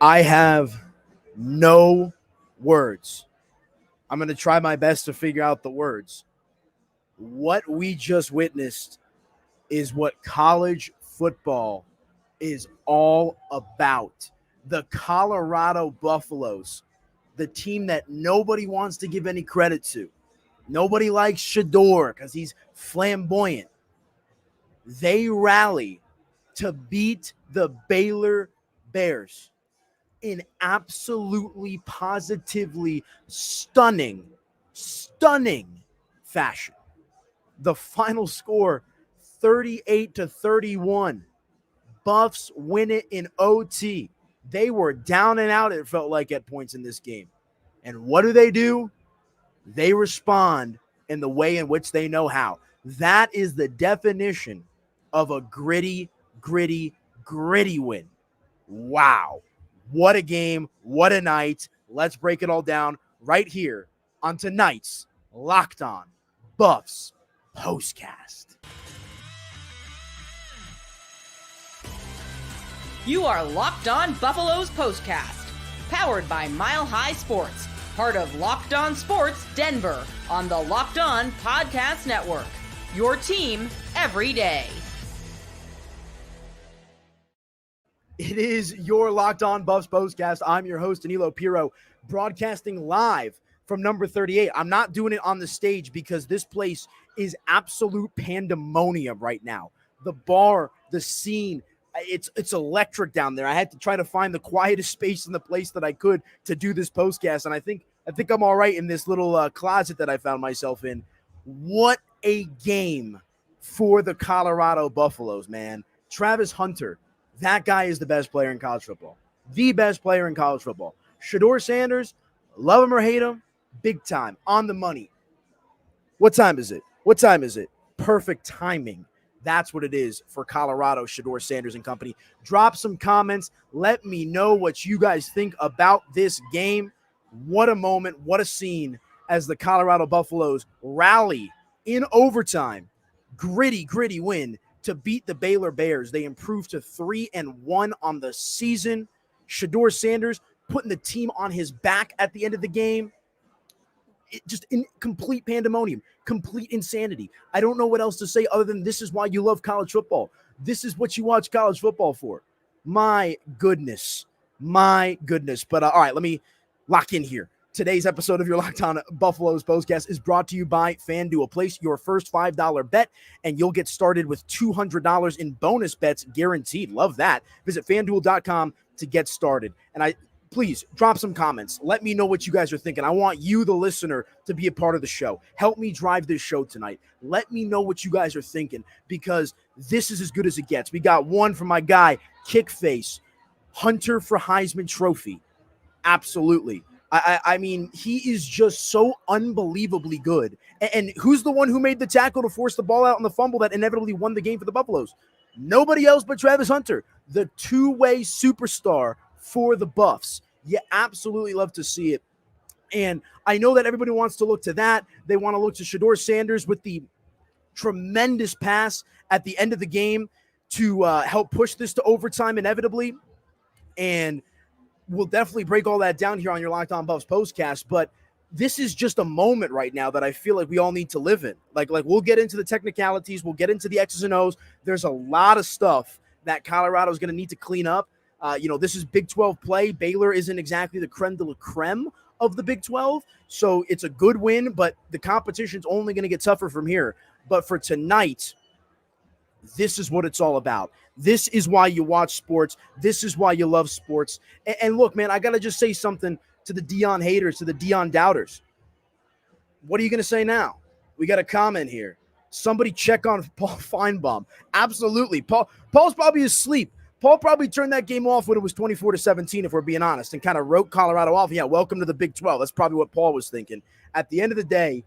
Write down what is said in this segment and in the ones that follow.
I have no words. I'm going to try my best to figure out the words. What we just witnessed is what college football is all about. The Colorado Buffaloes, the team that nobody wants to give any credit to. Nobody likes Shedeur because he's flamboyant. They rally to beat the Baylor Bears in absolutely, positively stunning fashion. The final score, 38-31. Buffs win it in OT. They were down and out, it felt like, at points in this game. And what do? They respond in the way in which they know how. That is the definition of a gritty win. Wow. What a game. What a night. Let's break it all down right here on tonight's Locked On Buffs POSTCAST. You are Locked On Buffaloes POSTCAST, powered by Mile High Sports, part of Locked On Sports Denver on the Locked On Podcast Network. Your team every day. It is your Locked On Buffs POSTCAST. I'm your host, Aniello Piro, broadcasting live from number 38. I'm not doing it on the stage because this place is absolute pandemonium right now. The bar, the scene, it's electric down there. I had to try to find the quietest space in the place that I could to do this postcast, and I think I'm all right in this little closet that I found myself in. What a game for the Colorado Buffaloes, man. Travis Hunter, that guy is the best player in college football. The best player in college football. Shedeur Sanders, love him or hate him, big time, on the money. What time is it? Perfect timing. That's what it is for Colorado, Shedeur Sanders and company. Drop some comments. Let me know what you guys think about this game. What a moment. What a scene as the Colorado Buffaloes rally in overtime. Gritty win to beat the Baylor Bears. They improved to 3-1 on the season. Shedeur Sanders putting the team on his back at the end of the game. Just in complete pandemonium, complete insanity. I don't know what else to say other than this is why you love college football. This is what you watch college football for. My goodness. But all right, let me lock in here. Today's episode of your Locked On Buffaloes POSTCAST is brought to you by FanDuel. Place your first $5 bet, and you'll get started with $200 in bonus bets guaranteed. Love that. Visit FanDuel.com to get started. And please drop some comments. Let me know what you guys are thinking. I want you, the listener, to be a part of the show. Help me drive this show tonight. Let me know what you guys are thinking because this is as good as it gets. We got one from my guy, Kickface, Hunter for Heisman Trophy. Absolutely. I mean, he is just so unbelievably good. And who's the one who made the tackle to force the ball out on the fumble that inevitably won the game for the Buffaloes? Nobody else but Travis Hunter, the two-way superstar for the Buffs. You absolutely love to see it. And I know that everybody wants to look to that. They want to look to Shedeur Sanders with the tremendous pass at the end of the game to help push this to overtime inevitably. And we'll definitely break all that down here on your Locked On Buffs postcast. But this is just a moment right now that I feel like we all need to live in. Like we'll get into the technicalities. We'll get into the X's and O's. There's a lot of stuff that Colorado is going to need to clean up. This is Big 12 play. Baylor isn't exactly the creme de la creme of the Big 12, so it's a good win, but the competition's only going to get tougher from here. But for tonight, this is what it's all about. This is why you watch sports. This is why you love sports. And look, man, I got to just say something to the Deion haters, to the Deion doubters. What are you going to say now? We got a comment here. Somebody check on Paul Feinbaum. Absolutely. Paul's probably asleep. Paul probably turned that game off when it was 24-17, if we're being honest, and kind of wrote Colorado off. Yeah, welcome to the Big 12. That's probably what Paul was thinking. At the end of the day,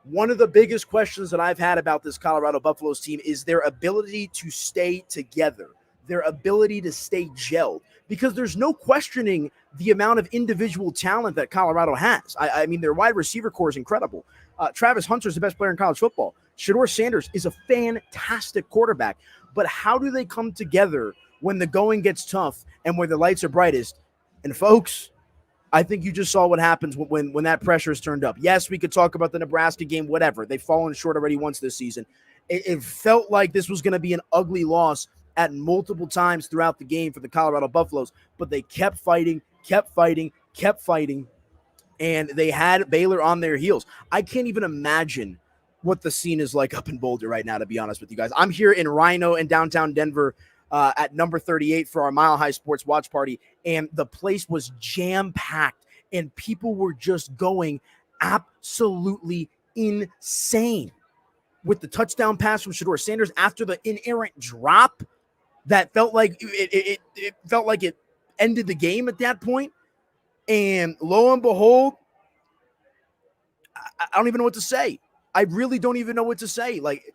one of the biggest questions that I've had about this Colorado Buffaloes team is their ability to stay together, their ability to stay gelled, because there's no questioning the amount of individual talent that Colorado has. I mean, their wide receiver core is incredible. Travis Hunter is the best player in college football. Shedeur Sanders is a fantastic quarterback. But how do they come together when the going gets tough and where the lights are brightest? And folks, I think you just saw what happens when that pressure is turned up. Yes, we could talk about the Nebraska game, whatever. They've fallen short already once this season. It felt like this was going to be an ugly loss at multiple times throughout the game for the Colorado Buffaloes, but they kept fighting, and they had Baylor on their heels. I can't even imagine what the scene is like up in Boulder right now, to be honest with you guys. I'm here in Rhino in downtown Denver at number 38 for our Mile High Sports watch party, and the place was jam-packed, and people were just going absolutely insane with the touchdown pass from Shedeur Sanders after the inerrant drop that felt like it felt like it ended the game at that point. And lo and behold, I don't even know what to say. I really don't even know what to say. Like,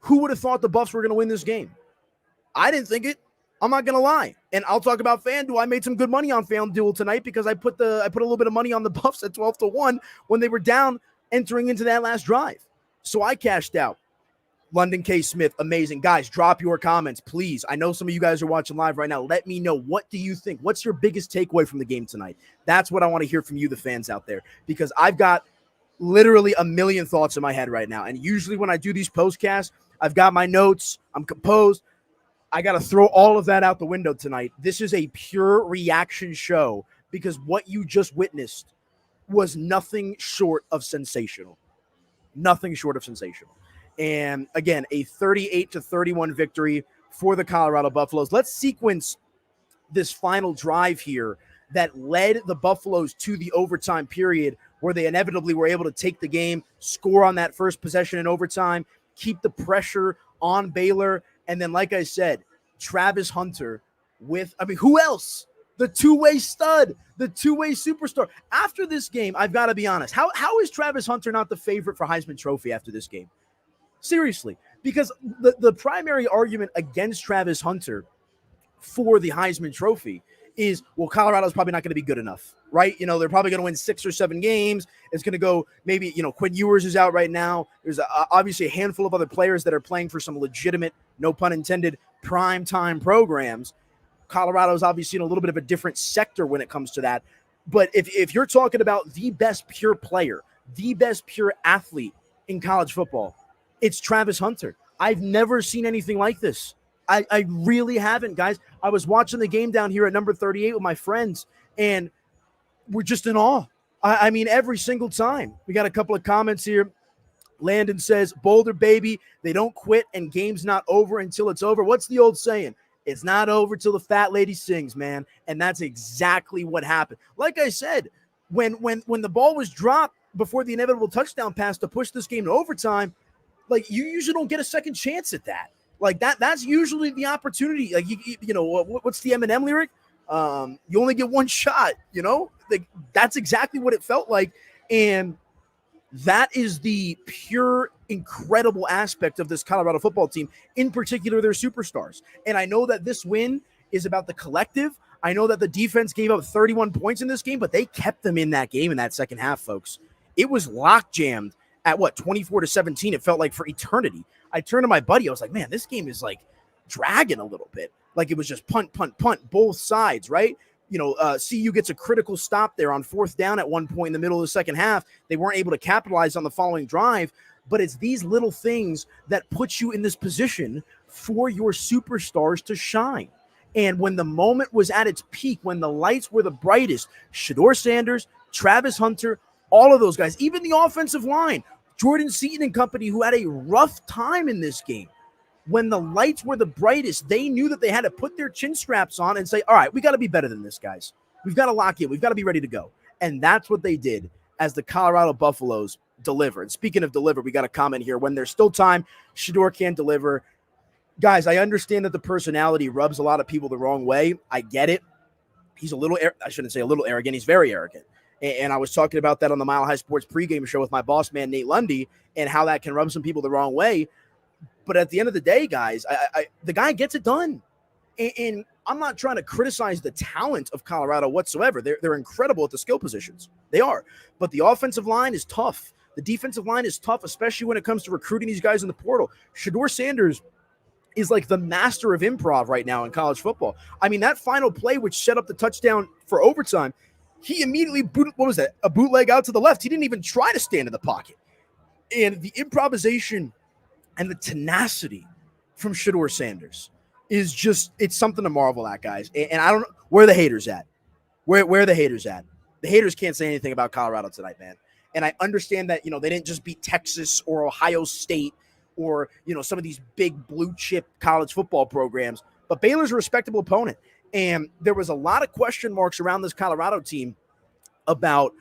who would have thought the Buffs were going to win this game? I didn't think it. I'm not going to lie. And I'll talk about FanDuel. I made some good money on FanDuel tonight because I put a little bit of money on the Buffs at 12-1 when they were down entering into that last drive. So I cashed out. London K. Smith, amazing. Guys, drop your comments, please. I know some of you guys are watching live right now. Let me know, what do you think? What's your biggest takeaway from the game tonight? That's what I want to hear from you, the fans out there, because I've got literally a million thoughts in my head right now. And usually when I do these postcasts, I've got my notes. I'm composed. I got to throw all of that out the window tonight. This is a pure reaction show because what you just witnessed was nothing short of sensational. Nothing short of sensational. And again, a 38-31 victory for the Colorado Buffaloes. Let's sequence this final drive here that led the Buffaloes to the overtime period where they inevitably were able to take the game, score on that first possession in overtime, keep the pressure on Baylor. And then, like I said, Travis Hunter who else? The two-way stud, the two-way superstar. After this game, I've got to be honest. How is Travis Hunter not the favorite for Heisman Trophy after this game? Seriously, because the primary argument against Travis Hunter for the Heisman Trophy is, well, Colorado's probably not going to be good enough, right? They're probably going to win 6 or 7 games. It's going to go maybe, Quinn Ewers is out right now. There's obviously a handful of other players that are playing for some legitimate, no pun intended, prime-time programs. Colorado's obviously in a little bit of a different sector when it comes to that. But if you're talking about the best pure player, the best pure athlete in college football, it's Travis Hunter. I've never seen anything like this. I really haven't, guys. I was watching the game down here at number 38 with my friends, and we're just in awe. I mean, every single time. We got a couple of comments here. Landon says, Boulder, baby, they don't quit, and game's not over until it's over. What's the old saying? It's not over till the fat lady sings, man. And that's exactly what happened. Like I said, when the ball was dropped before the inevitable touchdown pass to push this game to overtime, like, you usually don't get a second chance at that. Like, that's usually the opportunity. Like, what's the Eminem lyric? You only get one shot, Like, that's exactly what it felt like. And that is the pure, incredible aspect of this Colorado football team, in particular their superstars. And I know that this win is about the collective. I know that the defense gave up 31 points in this game, but they kept them in that game in that second half, folks. It was lock jammed at 24-17. It felt like for eternity. I turned to my buddy. I was like, man, this game is like dragging a little bit. Like, it was just punt, both sides, right? CU gets a critical stop there on 4th down at one point in the middle of the second half. They weren't able to capitalize on the following drive, but it's these little things that put you in this position for your superstars to shine. And when the moment was at its peak, when the lights were the brightest, Shedeur Sanders, Travis Hunter, all of those guys, even the offensive line, Jordan Seaton and company, who had a rough time in this game, when the lights were the brightest, they knew that they had to put their chin straps on and say, all right, we got to be better than this, guys. We've got to lock in. We've got to be ready to go. And that's what they did as the Colorado Buffaloes deliver. And speaking of deliver, we got a comment here. When there's still time, Shedeur can deliver. Guys, I understand that the personality rubs a lot of people the wrong way. I get it. He's a little, I shouldn't say a little arrogant. He's very arrogant. And I was talking about that on the Mile High Sports pregame show with my boss man, Nate Lundy, and how that can rub some people the wrong way. But at the end of the day, guys, the guy gets it done. And I'm not trying to criticize the talent of Colorado whatsoever. They're incredible at the skill positions. They are. But the offensive line is tough. The defensive line is tough, especially when it comes to recruiting these guys in the portal. Shedeur Sanders is like the master of improv right now in college football. I mean, that final play, which set up the touchdown for overtime, he immediately a bootleg out to the left. He didn't even try to stand in the pocket. And the improvisation and the tenacity from Shedeur Sanders is just, it's something to marvel at, guys. And I don't know, where are the haters at? Where are the haters at? The haters can't say anything about Colorado tonight, man. And I understand that, they didn't just beat Texas or Ohio State or, some of these big blue chip college football programs, but Baylor's a respectable opponent. And there was a lot of question marks around this Colorado team about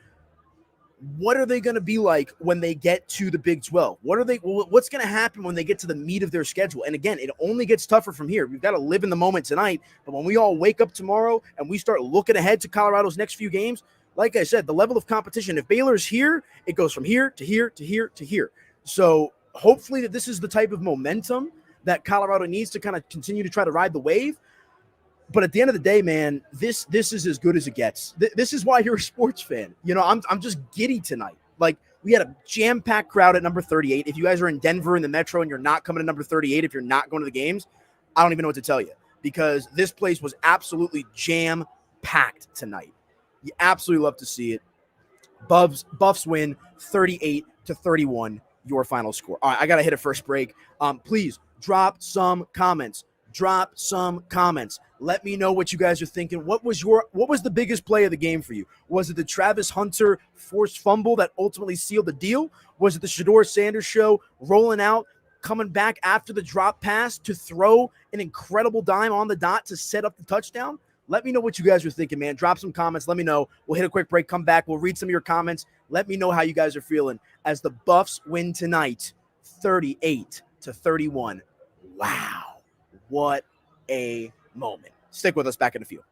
what are they going to be like when they get to the Big 12? What's going to happen when they get to the meat of their schedule? And again, it only gets tougher from here. We've got to live in the moment tonight. But when we all wake up tomorrow and we start looking ahead to Colorado's next few games, like I said, the level of competition, if Baylor's here, it goes from here to here to here to here. So hopefully that this is the type of momentum that Colorado needs to kind of continue to try to ride the wave. But at the end of the day, man, this is as good as it gets. This is why you're a sports fan. I'm just giddy tonight. Like, we had a jam-packed crowd at number 38. If you guys are in Denver in the Metro and you're not coming to number 38, if you're not going to the games, I don't even know what to tell you, because this place was absolutely jam-packed tonight. You absolutely love to see it. Buffs win 38-31, your final score. All right, I got to hit a first break. Please drop some comments. Let me know what you guys are thinking. What was the biggest play of the game for you? Was it the Travis Hunter forced fumble that ultimately sealed the deal? Was it the Shedeur Sanders show rolling out, coming back after the drop pass to throw an incredible dime on the dot to set up the touchdown? Let me know what you guys are thinking, man. Drop some comments. Let me know. We'll hit a quick break, come back. We'll read some of your comments. Let me know how you guys are feeling as the Buffs win tonight, 38-31. Wow. What a moment. Stick with us, back in a few.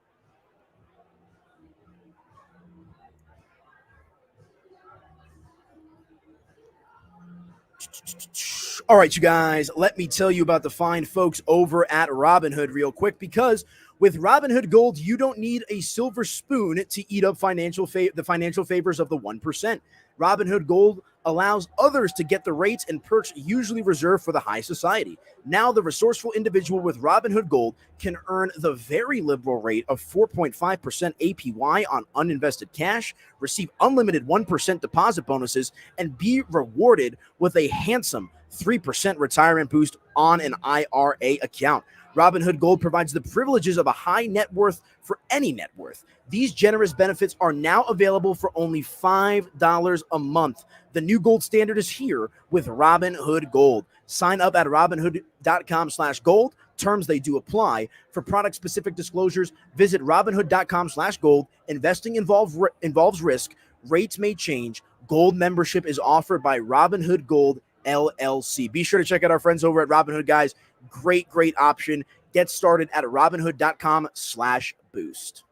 All right, you guys, let me tell you about the fine folks over at Robinhood real quick, because with Robinhood Gold, you don't need a silver spoon to eat up the financial favors of the 1%. Robinhood Gold allows others to get the rates and perks usually reserved for the high society. Now, the resourceful individual with Robinhood Gold can earn the very liberal rate of 4.5% APY on uninvested cash, receive unlimited 1% deposit bonuses, and be rewarded with a handsome 3% retirement boost on an IRA account. Robinhood Gold provides the privileges of a high net worth for any net worth. These generous benefits are now available for only $5 a month. The new gold standard is here with Robinhood Gold. Sign up at Robinhood.com/gold. Terms they do apply. For product-specific disclosures, visit Robinhood.com/gold. Investing involves risk. Rates may change. Gold membership is offered by Robinhood Gold LLC. Be sure to check out our friends over at Robinhood, guys. Great option. Get started at Robinhood.com/boost.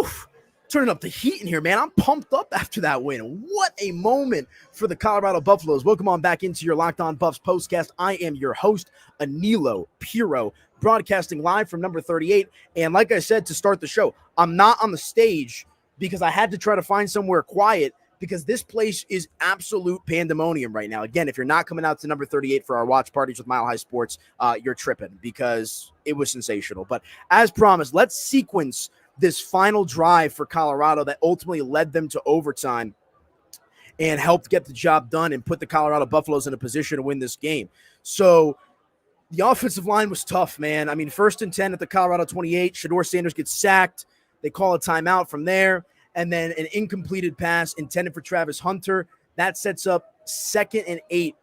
Oof. Turning up the heat in here, man. I'm pumped up after that win. What a moment for the Colorado Buffaloes. Welcome on back into your Locked On Buffs postcast. I am your host, Aniello Piro, broadcasting live from number 38. And like I said to start the show, I'm not on the stage because I had to try to find somewhere quiet, because this place is absolute pandemonium right now. Again, if you're not coming out to number 38 for our watch parties with Mile High Sports, you're tripping, because it was sensational. But as promised, let's sequence this final drive for Colorado that ultimately led them to overtime and helped get the job done and put the Colorado Buffaloes in a position to win this game. So the offensive line was tough, man. I mean, 1st and 10 at the Colorado 28. Shedeur Sanders gets sacked. They call a timeout from there. And then an incompleted pass intended for Travis Hunter. That sets up 2nd and 8.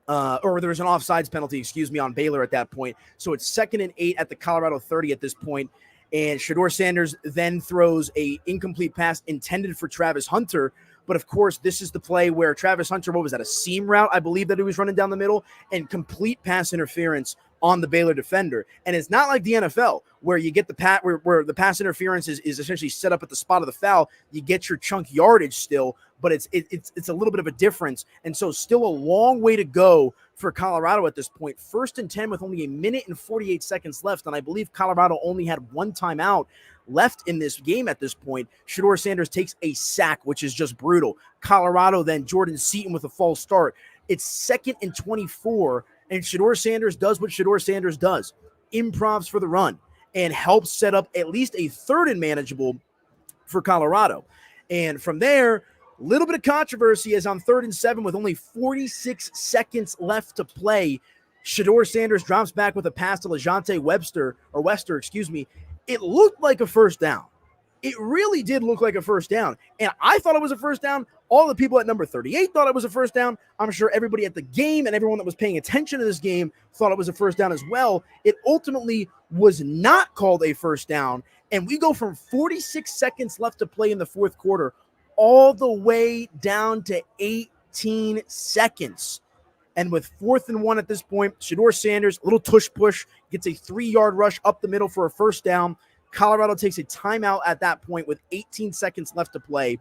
Or there was an offsides penalty, on Baylor at that point. So it's 2nd and 8 at the Colorado 30 at this point. And Shedeur Sanders then throws a incomplete pass intended for Travis Hunter. But of course, this is the play where Travis Hunter, a seam route, I believe, that he was running down the middle, and complete pass interference on the Baylor defender. And it's not like the NFL where you get the where the pass interference is essentially set up at the spot of the foul. You get your chunk yardage still, but it's a little bit of a difference. And so still a long way to go for Colorado at this point. 1st and 10 with only a minute and 48 seconds left. And I believe Colorado only had one timeout left in this game at this point. Shedeur Sanders takes a sack, which is just brutal. Colorado then, Jordan Seaton with a false start. It's 2nd and 24, and Shedeur Sanders does what Shedeur Sanders does. Improvs for the run and helps set up at least a 3rd and manageable for Colorado. And from there, a little bit of controversy as on 3rd and 7 with only 46 seconds left to play. Shedeur Sanders drops back with a pass to LeJohntay Webster. It looked like a first down. It really did look like a first down. And I thought it was a first down. All the people at number 38 thought it was a first down. I'm sure everybody at the game and everyone that was paying attention to this game thought it was a first down as well. It ultimately was not called a first down. And we go from 46 seconds left to play in the 4th quarter all the way down to 18 seconds. And with 4th and 1 at this point, Shedeur Sanders, a little tush push, gets a 3-yard rush up the middle for a first down. Colorado takes a timeout at that point with 18 seconds left to play.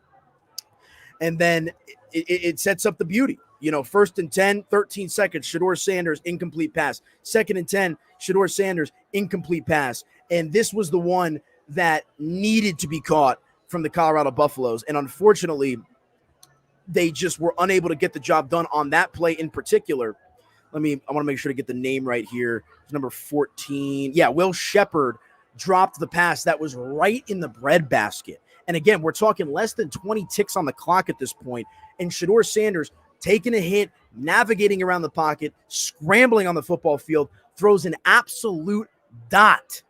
And then it sets up the beauty. 1st and 10, 13 seconds, Shedeur Sanders, incomplete pass. 2nd and 10, Shedeur Sanders, incomplete pass. And this was the one that needed to be caught from the Colorado Buffaloes. And unfortunately, they just were unable to get the job done on that play in particular. I want to make sure to get the name right here. It's number 14. Yeah, Will Shepard dropped the pass that was right in the breadbasket. And again, we're talking less than 20 ticks on the clock at this point. And Shedeur Sanders taking a hit, navigating around the pocket, scrambling on the football field, throws an absolute dot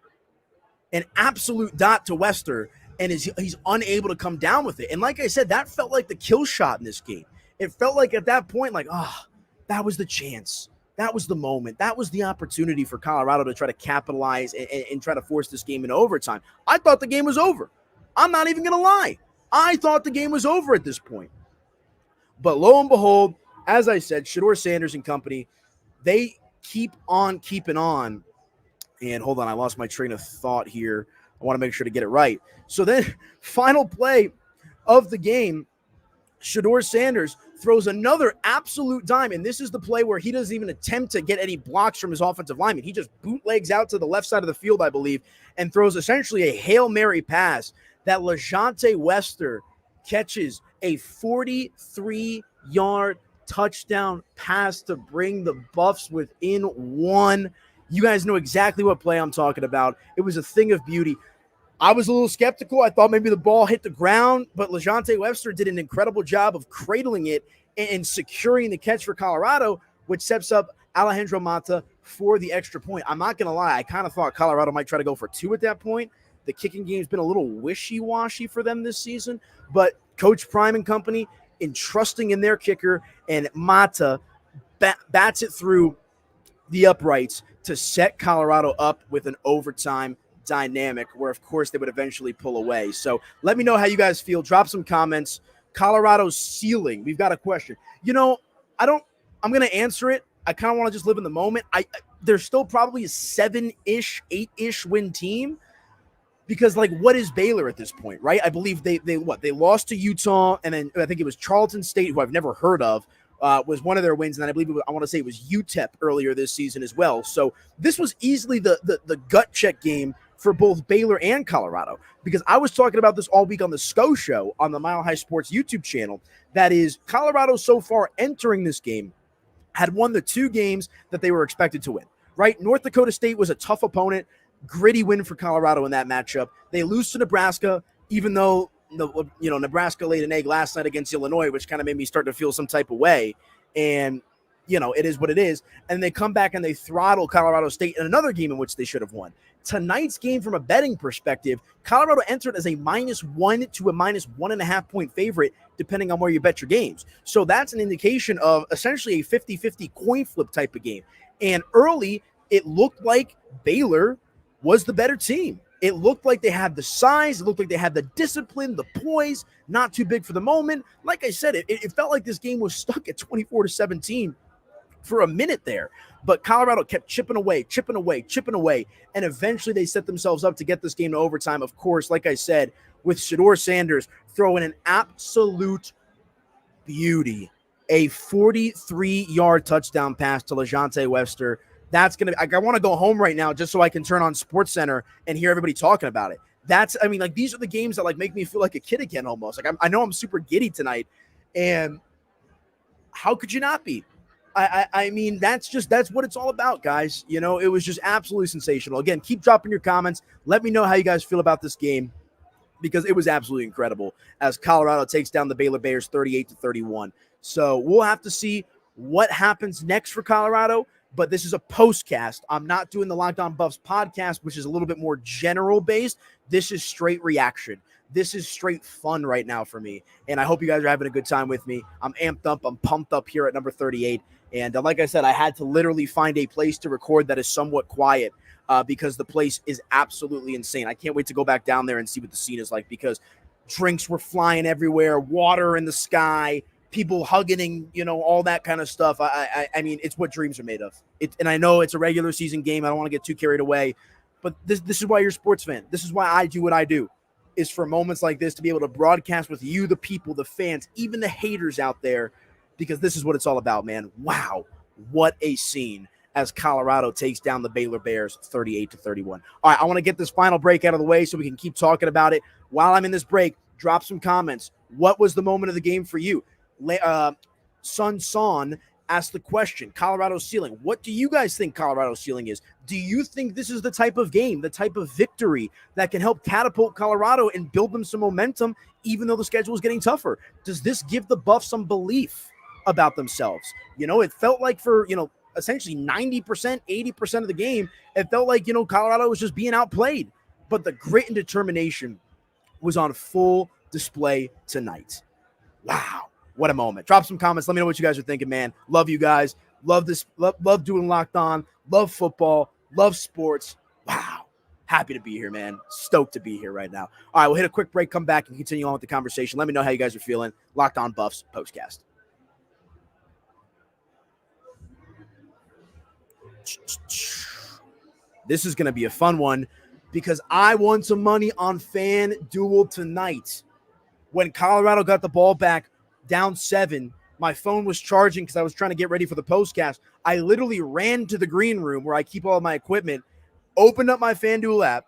to Webster, and he's unable to come down with it. And like I said, that felt like the kill shot in this game. It felt like at that point, that was the chance. That was the moment. That was the opportunity for Colorado to try to capitalize and try to force this game into overtime. I thought the game was over. I'm not even going to lie. I thought the game was over at this point. But lo and behold, as I said, Shedeur Sanders and company, they keep on keeping on. And hold on, I lost my train of thought here. I want to make sure to get it right. So then, final play of the game, Shedeur Sanders throws another absolute dime, and this is the play where he doesn't even attempt to get any blocks from his offensive lineman. He just bootlegs out to the left side of the field, I believe, and throws essentially a Hail Mary pass that LeJohntay Webster catches a 43-yard touchdown pass to bring the Buffs within 1. You guys know exactly what play I'm talking about. It was a thing of beauty. I was a little skeptical. I thought maybe the ball hit the ground, but LeJohntay Webster did an incredible job of cradling it and securing the catch for Colorado, which sets up Alejandro Mata for the extra point. I'm not going to lie. I kind of thought Colorado might try to go for 2 at that point. The kicking game's been a little wishy-washy for them this season, but Coach Prime and company entrusting in their kicker, and Mata bats it through the uprights to set Colorado up with an overtime dynamic where, of course, they would eventually pull away. So let me know how you guys feel. Drop some comments. Colorado's ceiling. We've got a question. I'm going to answer it. I kind of want to just live in the moment. There's still probably a 7-ish, 8-ish win team because, what is Baylor at this point, right? I believe they lost to Utah, and then I think it was Charlton State, who I've never heard of, was one of their wins, and then I believe I want to say it was UTEP earlier this season as well. So this was easily the gut check game for both Baylor and Colorado, because I was talking about this all week on the SCO Show on the Mile High Sports YouTube channel. That is, Colorado so far entering this game had won the 2 games that they were expected to win, right? North Dakota State was a tough opponent, gritty win for Colorado in that matchup. They lose to Nebraska, even though Nebraska laid an egg last night against Illinois, which kind of made me start to feel some type of way. And, it is what it is. And they come back and they throttle Colorado State in another game in which they should have won. Tonight's game, from a betting perspective, Colorado entered as a -1 to a -1.5 point favorite, depending on where you bet your games. So that's an indication of essentially a 50-50 coin flip type of game. And early, it looked like Baylor was the better team. It looked like they had the size. It looked like they had the discipline, the poise, not too big for the moment. Like I said, it felt like this game was stuck at 24-17 for a minute there. But Colorado kept chipping away, and eventually they set themselves up to get this game to overtime. Of course, like I said, with Shedeur Sanders throwing an absolute beauty, a 43-yard touchdown pass to LeJontay Webster. That's going to – I want to go home right now just so I can turn on SportsCenter and hear everybody talking about it. These are the games that, like, make me feel like a kid again almost. Like, I know I'm super giddy tonight, and how could you not be? I mean, that's what it's all about, guys. You know, it was just absolutely sensational. Again, keep dropping your comments. Let me know how you guys feel about this game, because it was absolutely incredible as Colorado takes down the Baylor Bears 38-31. So we'll have to see what happens next for Colorado, but this is a postcast. I'm not doing the Locked On Buffs podcast, which is a little bit more general-based. This is straight reaction. This is straight fun right now for me, and I hope you guys are having a good time with me. I'm amped up. I'm pumped up here at number 38, and like I said, I had to literally find a place to record that is somewhat quiet because the place is absolutely insane. I can't wait to go back down there and see what the scene is like, because drinks were flying everywhere, water in the sky, people hugging, and, all that kind of stuff. I mean, it's what dreams are made of. And I know it's a regular season game. I don't want to get too carried away, but this is why you're a sports fan. This is why I do what I do, is for moments like this to be able to broadcast with you, the people, the fans, even the haters out there, because this is what it's all about, man. Wow, what a scene as Colorado takes down the Baylor Bears 38-31. All right, I want to get this final break out of the way so we can keep talking about it. While I'm in this break, drop some comments. What was the moment of the game for you? Sun Son asked the question, Colorado's ceiling. What do you guys think Colorado's ceiling is? Do you think this is the type of game, the type of victory that can help catapult Colorado and build them some momentum, even though the schedule is getting tougher? Does this give the Buffs some belief about themselves? It felt like for, essentially 90%, 80% of the game, it felt like, Colorado was just being outplayed. But the grit and determination was on full display tonight. Wow. What a moment. Drop some comments. Let me know what you guys are thinking, man. Love you guys. Love this. Love doing Locked On. Love football. Love sports. Wow. Happy to be here, man. Stoked to be here right now. All right, we'll hit a quick break, come back, and continue on with the conversation. Let me know how you guys are feeling. Locked On Buffs POSTCAST. This is going to be a fun one because I won some money on FanDuel tonight. When Colorado got the ball back down 7, my phone was charging because I was trying to get ready for the postcast. I literally ran to the green room where I keep all of my equipment, opened up my FanDuel app,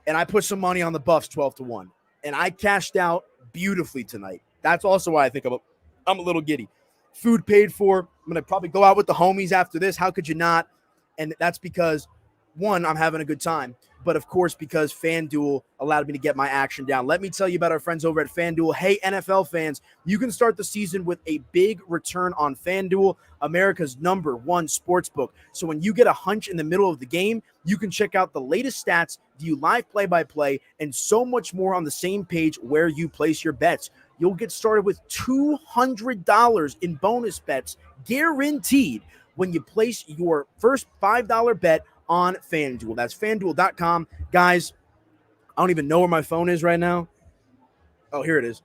and I put some money on the Buffs 12-1. And I cashed out beautifully tonight. That's also why I think I'm a little giddy. Food paid for. I'm going to probably go out with the homies after this. How could you not? And that's because, one, I'm having a good time, but of course, because FanDuel allowed me to get my action down. Let me tell you about our friends over at FanDuel. Hey, NFL fans, you can start the season with a big return on FanDuel, America's #1 sportsbook. So when you get a hunch in the middle of the game, you can check out the latest stats, view live play-by-play, and so much more on the same page where you place your bets. You'll get started with $200 in bonus bets guaranteed when you place your first $5 bet on FanDuel. That's FanDuel.com. Guys, I don't even know where my phone is right now. Oh, here it is.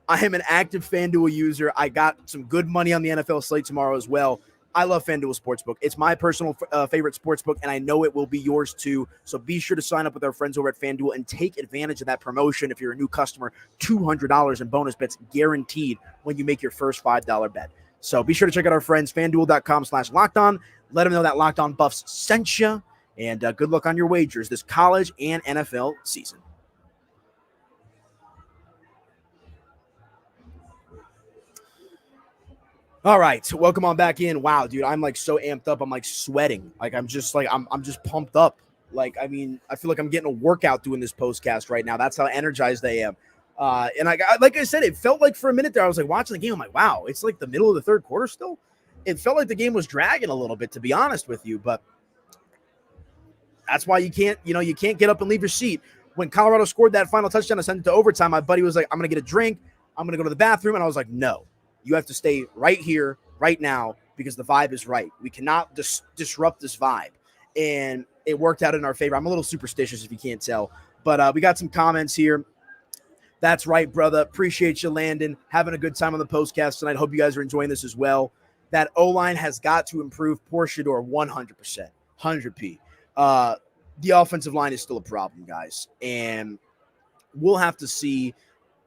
I am an active FanDuel user. I got some good money on the NFL slate tomorrow as well. I love FanDuel Sportsbook. It's my personal favorite sportsbook, and I know it will be yours too. So be sure to sign up with our friends over at FanDuel and take advantage of that promotion. If you're a new customer, $200 in bonus bets guaranteed when you make your first $5 bet. So be sure to check out our friends, FanDuel.com/LockedOn. Let them know that Locked On Buffs sent you, and good luck on your wagers this college and NFL season. All right, welcome on back in. Wow, dude, I'm like so amped up. I'm like sweating. Like I'm just pumped up. Like, I mean, I feel like I'm getting a workout doing this postcast right now. That's how energized I am. And like I said, it felt like for a minute there, I was like watching the game. I'm like, wow, it's like the middle of the third quarter still. It felt like the game was dragging a little bit, to be honest with you. But that's why you can't get up and leave your seat. When Colorado scored that final touchdown and sent it to overtime, my buddy was like, I'm going to get a drink. I'm going to go to the bathroom. And I was like, no, you have to stay right here, right now, because the vibe is right. We cannot disrupt this vibe. And it worked out in our favor. I'm a little superstitious if you can't tell. But we got some comments here. That's right, brother. Appreciate you, Landon. Having a good time on the postcast tonight. Hope you guys are enjoying this as well. that O-line has got to improve. Poor Shedeur, 100%, 100p. The offensive line is still a problem, guys, and we'll have to see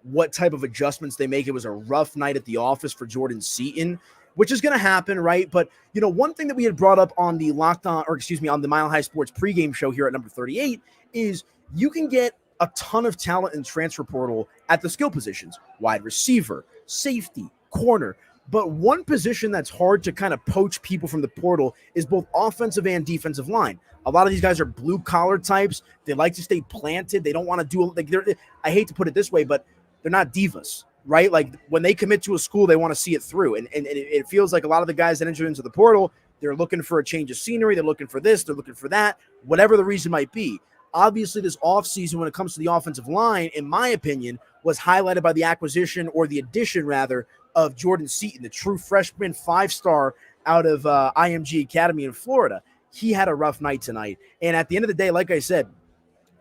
what type of adjustments they make. It was a rough night at the office for Jordan Seaton, which is going to happen, right? But, one thing that we had brought up on the on the Mile High Sports pregame show here at number 38 is you can get a ton of talent in transfer portal at the skill positions, wide receiver, safety, corner. But one position that's hard to kind of poach people from the portal is both offensive and defensive line. A lot of these guys are blue collar types. They like to stay planted. They don't want to do I hate to put it this way, but they're not divas, right? Like when they commit to a school, they want to see it through. And it feels like a lot of the guys that enter into the portal, they're looking for a change of scenery. They're looking for this. They're looking for that, whatever the reason might be. Obviously, this offseason, when it comes to the offensive line, in my opinion, was highlighted by the acquisition, or the addition rather, of Jordan Seaton, the true freshman 5-star out of IMG Academy in Florida. He had a rough night tonight. And at the end of the day, like I said,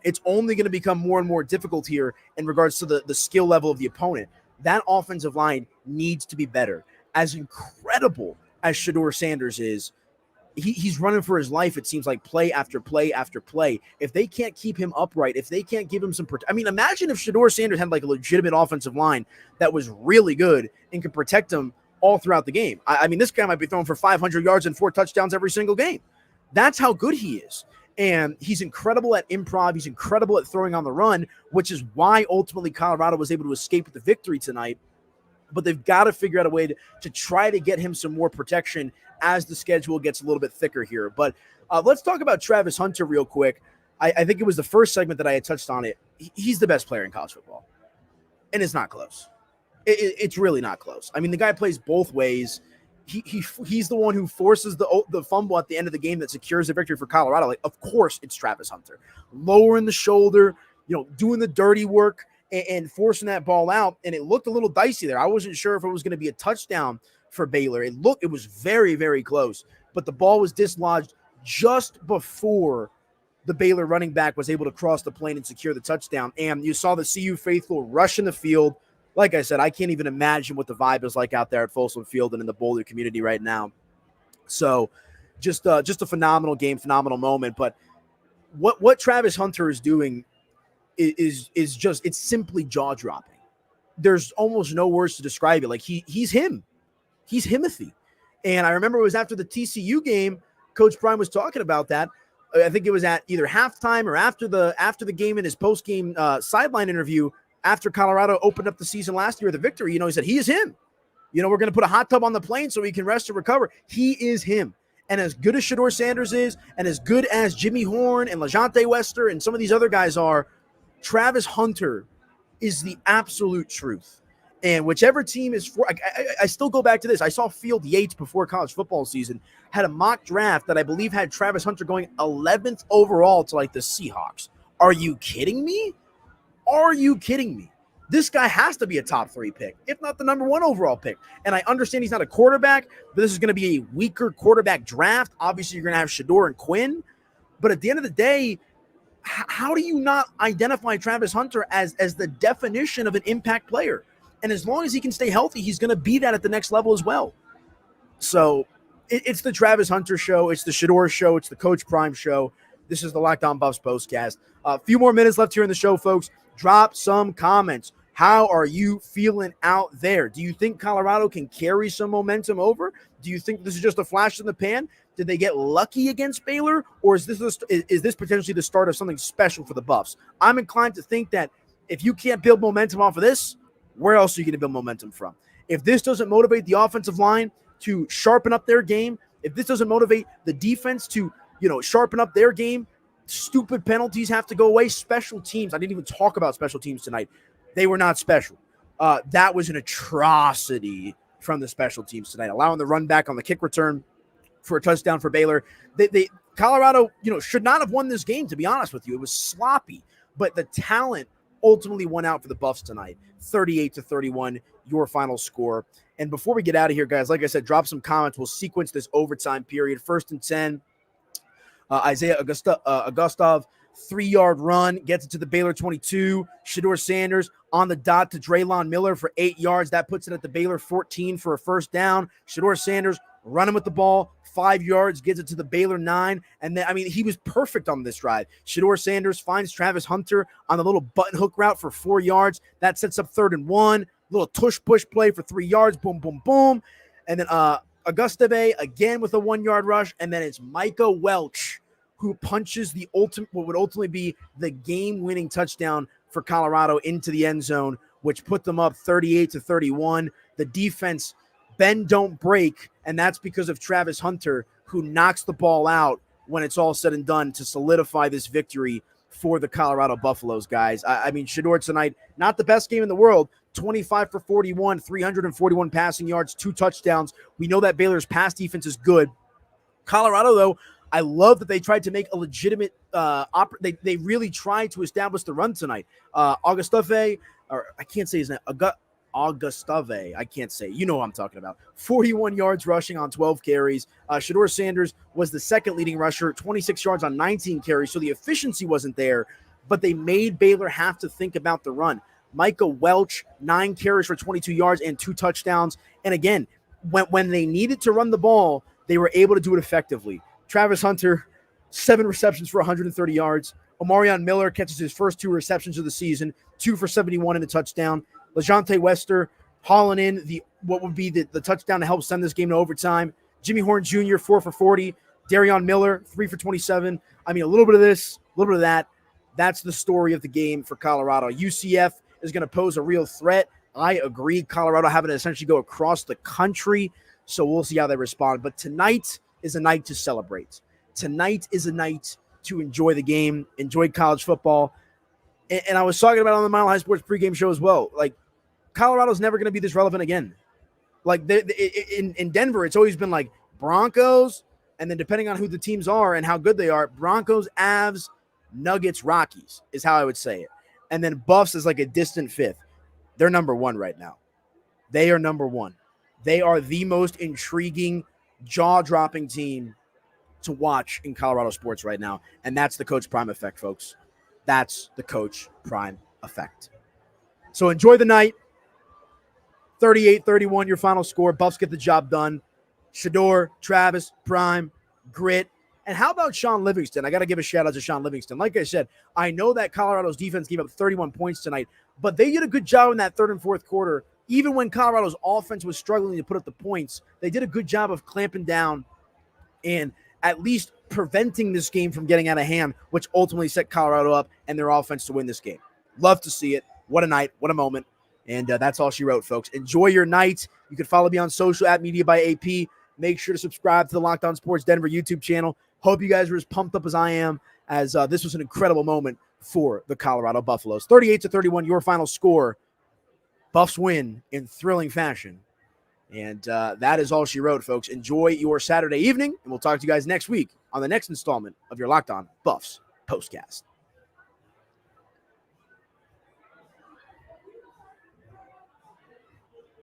it's only going to become more and more difficult here in regards to the skill level of the opponent. That offensive line needs to be better. As incredible as Shedeur Sanders is, he's running for his life, it seems like, play after play after play. If they can't keep him upright, if they can't give him some imagine if Shedeur Sanders had like a legitimate offensive line that was really good and could protect him all throughout the game. I mean, this guy might be throwing for 500 yards and 4 touchdowns every single game. That's how good he is. And he's incredible at improv. He's incredible at throwing on the run, which is why ultimately Colorado was able to escape with the victory tonight. But they've got to figure out a way to try to get him some more protection as the schedule gets a little bit thicker here. But let's talk about Travis Hunter real quick. I think it was the first segment that I had touched on it. He's the best player in college football, and it's not close. It's really not close. I mean, the guy plays both ways. He's the one who forces the fumble at the end of the game that secures the victory for Colorado. Like, of course, it's Travis Hunter. Lowering the shoulder, doing the dirty work and forcing that ball out. And it looked a little dicey there. I wasn't sure if it was going to be a touchdown for Baylor. It was very, very close. But the ball was dislodged just before the Baylor running back was able to cross the plane and secure the touchdown. And you saw the CU faithful rush in the field. Like I said, I can't even imagine what the vibe is like out there at Folsom Field and in the Boulder community right now. So just a phenomenal game, phenomenal moment. But what Travis Hunter is doing is just, it's simply jaw-dropping. There's almost no words to describe it. Like he's him. He's Himothy. And I remember it was after the TCU game, Coach Prime was talking about that. I think it was at either halftime or after the game in his post-game sideline interview after Colorado opened up the season last year with a victory. He said, he is him. We're going to put a hot tub on the plane so he can rest and recover. He is him. And as good as Shedeur Sanders is, and as good as Jimmy Horn and LaJohntay Wester and some of these other guys are, Travis Hunter is the absolute truth. And whichever team is for, I still go back to this. I saw Field Yates before college football season had a mock draft that I believe had Travis Hunter going 11th overall to like the Seahawks. Are you kidding me? Are you kidding me? This guy has to be a top 3 pick, if not the number 1 overall pick. And I understand he's not a quarterback, but this is going to be a weaker quarterback draft. Obviously, you're going to have Shedeur and Quinn. But at the end of the day, how do you not identify Travis Hunter as the definition of an impact player? And as long as he can stay healthy, he's going to be that at the next level as well. So it's the Travis Hunter show. It's the Shedeur show. It's the Coach Prime show. This is the Locked On Buffs postcast. A few more minutes left here in the show, folks. Drop some comments. How are you feeling out there? Do you think Colorado can carry some momentum over? Do you think this is just a flash in the pan? Did they get lucky against Baylor? Or is this potentially the start of something special for the Buffs? I'm inclined to think that if you can't build momentum off of this, where else are you going to build momentum from? If this doesn't motivate the offensive line to sharpen up their game, if this doesn't motivate the defense to, sharpen up their game, stupid penalties have to go away. Special teams, I didn't even talk about special teams tonight. They were not special. That was an atrocity from the special teams tonight, allowing the run back on the kick return for a touchdown for Baylor. Colorado, should not have won this game, to be honest with you. It was sloppy, but the talent ultimately won out for the Buffs tonight. 38-31, your final score. And before we get out of here, guys, like I said, drop some comments. We'll sequence this overtime period. 1st and 10. Isaiah Augustov, 3-yard run, gets it to the Baylor 22. Shedeur Sanders on the dot to Draylon Miller for 8 yards. That puts it at the Baylor 14 for a first down. Shedeur Sanders running with the ball, 5 yards, gets it to the Baylor 9. And then, he was perfect on this drive. Shedeur Sanders finds Travis Hunter on the little button hook route for 4 yards. That sets up 3rd and 1. Little tush push play for 3 yards. Boom, boom, boom. And then Augustave again with a 1-yard rush. And then it's Micah Welch who punches what would ultimately be the game-winning touchdown for Colorado into the end zone, which put them up 38-31. The defense bend, don't break, and that's because of Travis Hunter, who knocks the ball out when it's all said and done to solidify this victory for the Colorado Buffaloes, guys. Shedeur tonight, not the best game in the world, 25 for 41, 341 passing yards, 2 touchdowns. We know that Baylor's pass defense is good. Colorado, though, I love that they tried to make a legitimate they really tried to establish the run tonight. Augustave, or I can't say his name, Augustave, I can't say. You know what I'm talking about. 41 yards rushing on 12 carries. Shedeur Sanders was the second leading rusher, 26 yards on 19 carries, so the efficiency wasn't there, but they made Baylor have to think about the run. Micah Welch, 9 carries for 22 yards and 2 touchdowns. And again, when they needed to run the ball, they were able to do it effectively. Travis Hunter, 7 receptions for 130 yards. Omarion Miller catches his first 2 receptions of the season, 2 for 71 and a touchdown. LeJounte Wester hauling in what would be the touchdown to help send this game to overtime. Jimmy Horn Jr., 4 for 40. Darion Miller, 3 for 27. A little bit of this, a little bit of that. That's the story of the game for Colorado. UCF is going to pose a real threat. I agree. Colorado having to essentially go across the country, so we'll see how they respond. But tonight is a night to celebrate. Tonight is a night to enjoy the game, enjoy college football. And I was talking about it on the Mile High Sports pregame show as well. Colorado's never going to be this relevant again. In Denver, it's always been Broncos, and then depending on who the teams are and how good they are, Broncos, Avs, Nuggets, Rockies is how I would say it. And then Buffs is a distant 5th. They're number 1 right now. They are number 1. They are the most intriguing, jaw-dropping team to watch in Colorado sports right now. And that's the Coach Prime effect, folks. That's the Coach Prime effect. So enjoy the night. 38-31, your final score. Buffs get the job done. Shedeur, Travis, Prime, Grit. And how about Sean Livingston? I got to give a shout out to Sean Livingston. Like I said, I know that Colorado's defense gave up 31 points tonight, but they did a good job in that 3rd and 4th quarter. Even when Colorado's offense was struggling to put up the points, they did a good job of clamping down and at least preventing this game from getting out of hand, which ultimately set Colorado up and their offense to win this game. Love to see it. What a night. What a moment. And that's all she wrote, folks. Enjoy your night. You can follow me on social at Media by AP. Make sure to subscribe to the Locked On Sports Denver YouTube channel. Hope you guys are as pumped up as I am, as this was an incredible moment for the Colorado Buffaloes. 38-31, your final score. Buffs win in thrilling fashion. And that is all she wrote, folks. Enjoy your Saturday evening, and we'll talk to you guys next week on the next installment of your Locked On Buffs Postcast.